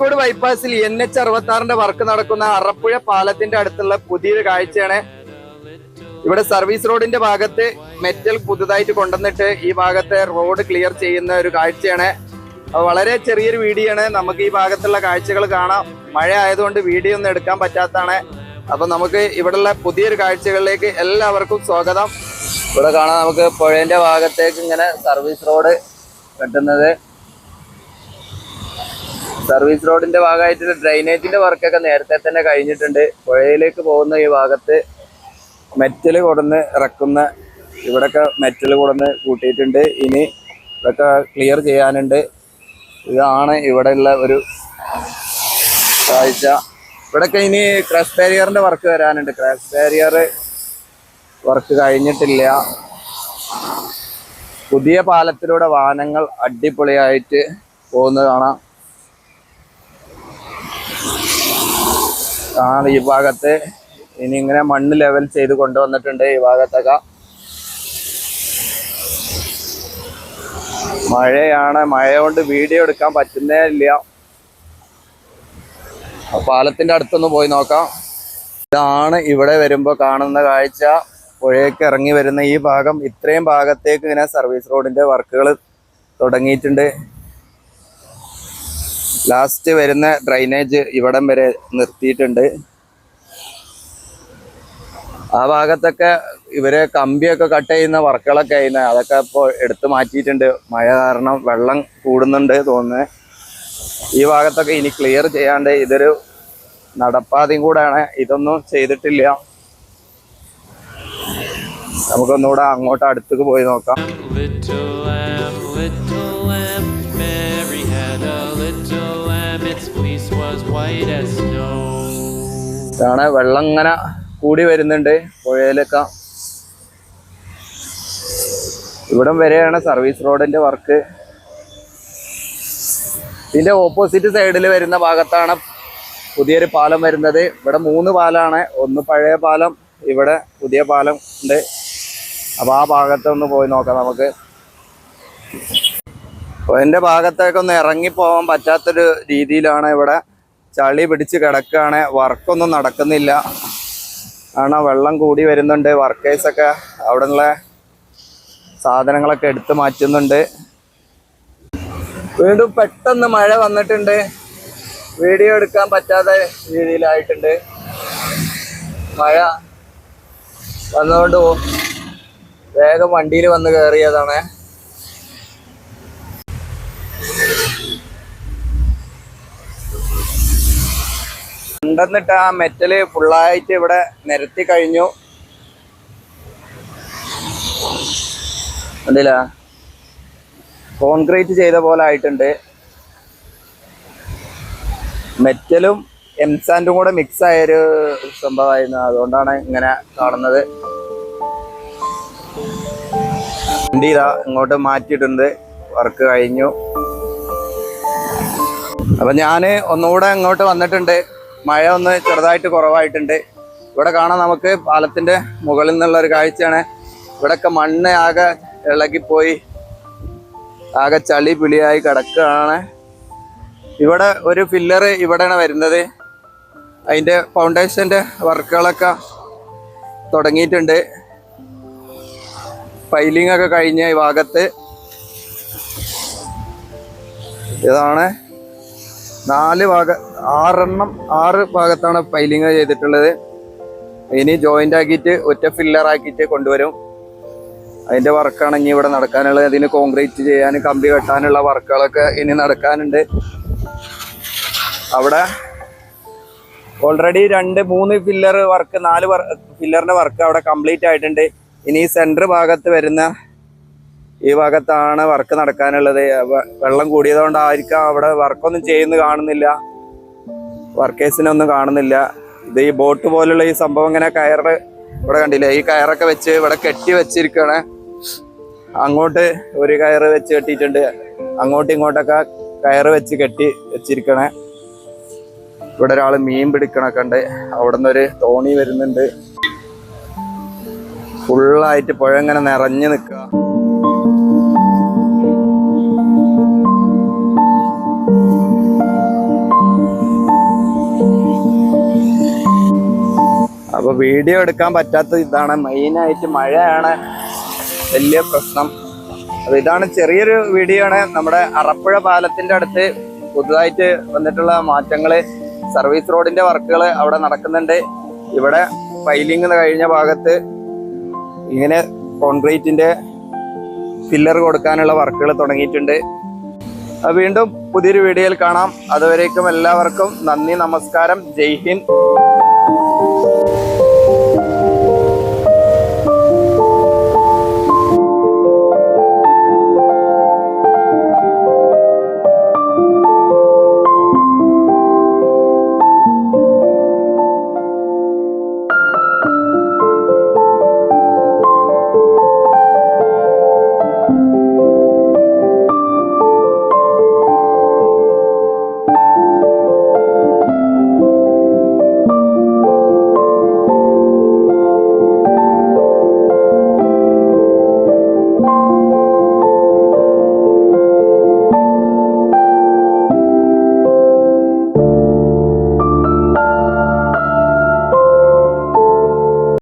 Kozhikode ബൈപ്പാസിൽ NH-66 work നടക്കുന്ന അറപ്പുഴ പാലത്തിന്റെ അടുത്തുള്ള പുതിയൊരു കാഴ്ചയാണ്. ഇവിടെ സർവീസ് റോഡിന്റെ ഭാഗത്ത് മെറ്റൽ പുതുതായിട്ട് കൊണ്ടുവന്നിട്ട് ഈ ഭാഗത്തെ റോഡ് ക്ലിയർ ചെയ്യുന്ന ഒരു കാഴ്ചയാണ്. വളരെ ചെറിയൊരു വീഡിയോ ആണ്. നമുക്ക് ഈ ഭാഗത്തുള്ള കാഴ്ചകൾ കാണാം. മഴ ആയതുകൊണ്ട് വീഡിയോ ഒന്നും എടുക്കാൻ പറ്റാത്തതാണ്. അപ്പൊ നമുക്ക് ഇവിടെയുള്ള പുതിയൊരു കാഴ്ചകളിലേക്ക് എല്ലാവർക്കും സ്വാഗതം. ഇവിടെ കാണാം നമുക്ക് പുഴേന്റെ ഭാഗത്തേക്ക് ഇങ്ങനെ സർവീസ് റോഡ് കെട്ടുന്നത്. സർവീസ് റോഡിന്റെ ഭാഗമായിട്ട് ഡ്രൈനേജിന്റെ വർക്കൊക്കെ നേരത്തെ തന്നെ കഴിഞ്ഞിട്ടുണ്ട്. പുഴയിലേക്ക് പോകുന്ന ഈ ഭാഗത്ത് മെറ്റൽ കൊടുന്ന് ഇറക്കുന്ന ഇവിടെയൊക്കെ മെറ്റൽ കൊടുന്ന് കൂട്ടിയിട്ടുണ്ട്. ഇനി ഇതൊക്കെ ക്ലിയർ ചെയ്യാനുണ്ട്. ഇതാണ് ഇവിടെയുള്ള ഒരു കാഴ്ച. ഇവിടെയൊക്കെ ഇനി ക്രാഷ് ബാരിയറിന്റെ വർക്ക് വരാനുണ്ട്. ക്രാഷ് ബാരിയർ വർക്ക് കഴിഞ്ഞിട്ടില്ല. പുതിയ പാലത്തിലൂടെ വാഹനങ്ങൾ അടിപൊളിയായിട്ട് പോകുന്നത് കാണാം. ഈ ഭാഗത്ത് ഇനി ഇങ്ങനെ മണ്ണ് ലെവൽ ചെയ്ത് കൊണ്ടുവന്നിട്ടുണ്ട്. ഈ ഭാഗത്തൊക്കെ മഴയാണ്. മഴ കൊണ്ട് വീഡിയോ എടുക്കാൻ പറ്റുന്നേ ഇല്ല. പാലത്തിന്റെ അടുത്തൊന്ന് പോയി നോക്കാം. ഇതാണ് ഇവിടെ വരുമ്പോൾ കാണുന്ന കാഴ്ച. പുഴയ്ക്ക് ഇറങ്ങി വരുന്ന ഈ ഭാഗം, ഇത്രയും ഭാഗത്തേക്ക് ഇങ്ങനെ സർവീസ് റോഡിന്റെ വർക്കുകൾ തുടങ്ങിയിട്ടുണ്ട്. ലാസ്റ്റ് വരുന്ന ഡ്രൈനേജ് ഇവിടം വരെ നിർത്തിയിട്ടുണ്ട്. ആ ഭാഗത്തൊക്കെ ഇവര് കമ്പിയൊക്കെ കട്ട് ചെയ്യുന്ന വർക്കുകളൊക്കെ ചെയ്യുന്നത്, അതൊക്കെ ഇപ്പോൾ എടുത്തു മാറ്റിയിട്ടുണ്ട്. മഴ കാരണം വെള്ളം കൂടുന്നുണ്ട് തോന്നുന്നത്. ഈ ഭാഗത്തൊക്കെ ഇനി ക്ലിയർ ചെയ്യാണ്ട്. ഇതൊരു നടപ്പാതയും കൂടെയാണ്. ഇതൊന്നും ചെയ്തിട്ടില്ല. നമുക്കൊന്നുകൂടെ അങ്ങോട്ട് അടുത്തേക്ക് പോയി നോക്കാം. ഇതാണ് വെള്ളം ഇങ്ങനെ കൂടി വരുന്നുണ്ട് പുഴയിലൊക്കെ. ഇവിടം വരെയാണ് സർവീസ് റോഡിന്റെ വർക്ക്. ഇതിന്റെ ഓപ്പോസിറ്റ് സൈഡിൽ വരുന്ന ഭാഗത്താണ് പുതിയൊരു പാലം വരുന്നത്. ഇവിടെ 3 പാലാണ്. ഒന്ന് പഴയ പാലം, ഇവിടെ പുതിയ പാലം ഉണ്ട്. അപ്പോൾ ആ ഭാഗത്തൊന്ന് പോയി നോക്കാം നമുക്ക്. എൻ്റെ ഭാഗത്തേക്കൊന്ന് ഇറങ്ങിപ്പോകാൻ പറ്റാത്തൊരു രീതിയിലാണ്. ഇവിടെ ചളി പിടിച്ച് കിടക്കുകയാണ്. വർക്കൊന്നും നടക്കുന്നില്ല. കാരണം വെള്ളം കൂടി വരുന്നുണ്ട്. വർക്കേഴ്സൊക്കെ അവിടെ ഉള്ള സാധനങ്ങളൊക്കെ എടുത്ത് മാറ്റുന്നുണ്ട്. വീണ്ടും പെട്ടെന്ന് മഴ വന്നിട്ടുണ്ട്. വീഡിയോ എടുക്കാൻ പറ്റാത്ത രീതിയിലായിട്ടുണ്ട്. മഴ വന്നുകൊണ്ട് വേഗം വണ്ടിയിൽ വന്ന് കയറിയതാണ്. കൊണ്ടുവന്നിട്ട് ആ മെറ്റല് ഫുള്ളായിട്ട് ഇവിടെ നിരത്തി കഴിഞ്ഞു. കണ്ടില്ല, കോൺക്രീറ്റ് ചെയ്ത പോലെ ആയിട്ടുണ്ട്. മെറ്റലും എംസാൻഡും കൂടെ മിക്സ് ആയൊരു സംഭവമായിരുന്നു. അതുകൊണ്ടാണ് ഇങ്ങനെ കാണുന്നത്. വണ്ടി ഇതാ ഇങ്ങോട്ട് മാറ്റിയിട്ടുണ്ട്. വർക്ക് കഴിഞ്ഞു. അപ്പൊ ഞാൻ ഒന്നുകൂടെ ഇങ്ങോട്ട് വന്നിട്ടുണ്ട്. മഴ ഒന്ന് ചെറുതായിട്ട് കുറവായിട്ടുണ്ട്. ഇവിടെ കാണാം നമുക്ക് പാലത്തിന്റെ മുകളിൽ നിന്നുള്ള ഒരു കാഴ്ചയാണ്. ഇവിടെയൊക്കെ മണ്ണ് ആകെ ഇളകിപ്പോയി, ആകെ ചളി പിളിയായി കിടക്കുകയാണ്. ഇവിടെ ഒരു ഫില്ലർ ഇവിടെയാണ് വരുന്നത്. അതിന്റെ ഫൗണ്ടേഷന്റെ വർക്കുകളൊക്കെ തുടങ്ങിയിട്ടുണ്ട്. പൈലിംഗ് ഒക്കെ കഴിഞ്ഞ ഈ ഭാഗത്ത്. ഇതാണ് 6 ഭാഗത്താണ് പൈലിംഗ് ചെയ്തിട്ടുള്ളത്. ഇനി ജോയിന്റ് ആക്കിയിട്ട് ഒറ്റ ഫില്ലർ ആക്കിയിട്ട് കൊണ്ടുവരും. അതിന്റെ വർക്കാണ് ഇനി ഇവിടെ നടക്കാനുള്ളത്. അതിന് കോൺക്രീറ്റ് ചെയ്യാൻ, കമ്പി വെട്ടാനുള്ള വർക്കുകളൊക്കെ ഇനി നടക്കാനുണ്ട്. അവിടെ ഓൾറെഡി 2-3 ഫില്ലർ വർക്ക്, 4 ഫില്ലറിന്റെ വർക്ക് അവിടെ കംപ്ലീറ്റ് ആയിട്ടുണ്ട്. ഇനി സെന്റർ ഭാഗത്ത് വരുന്ന ഈ ഭാഗത്താണ് വർക്ക് നടക്കാനുള്ളത്. വെള്ളം കൂടിയതുകൊണ്ടായിരിക്കാം അവിടെ വർക്കൊന്നും ചെയ്യുന്നത് കാണുന്നില്ല. വർക്കേഴ്സിനൊന്നും കാണുന്നില്ല. ഇത് ഈ ബോട്ട് പോലുള്ള ഈ സംഭവം ഇങ്ങനെ കയറ് ഇവിടെ കണ്ടില്ലേ, ഈ കയറൊക്കെ വെച്ച് ഇവിടെ കെട്ടി വെച്ചിരിക്കുകയാണ്. അങ്ങോട്ട് ഒരു കയറ് വെച്ച് കെട്ടിയിട്ടുണ്ട്. അങ്ങോട്ടും ഇങ്ങോട്ടൊക്കെ കയറ് വെച്ച് കെട്ടി വെച്ചിരിക്കണേ. ഇവിടെ ഒരാൾ മീൻ പിടിക്കണൊക്കെ ഉണ്ട്. അവിടെ നിന്നൊരു തോണി വരുന്നുണ്ട്. ഫുള്ളായിട്ട് പുഴ ഇങ്ങനെ നിറഞ്ഞു നിൽക്കുക. അപ്പോൾ വീഡിയോ എടുക്കാൻ പറ്റാത്ത ഇതാണ്, മെയിനായിട്ട് മഴയാണ് വലിയ പ്രശ്നം. അപ്പോൾ ഇതാണ് ചെറിയൊരു വീഡിയോ ആണ്. നമ്മുടെ അറപ്പുഴ പാലത്തിൻ്റെ അടുത്ത് പുതുതായിട്ട് വന്നിട്ടുള്ള മാറ്റങ്ങൾ, സർവീസ് റോഡിൻ്റെ വർക്കുകൾ അവിടെ നടക്കുന്നുണ്ട്. ഇവിടെ ഫൈലിംഗ് കഴിഞ്ഞ ഭാഗത്ത് ഇങ്ങനെ കോൺക്രീറ്റിൻ്റെ ഫില്ലർ കൊടുക്കാനുള്ള വർക്കുകൾ തുടങ്ങിയിട്ടുണ്ട്. വീണ്ടും പുതിയൊരു വീഡിയോയിൽ കാണാം. അതുവരേക്കും എല്ലാവർക്കും നന്ദി, നമസ്കാരം, ജയ് ഹിന്ദ്.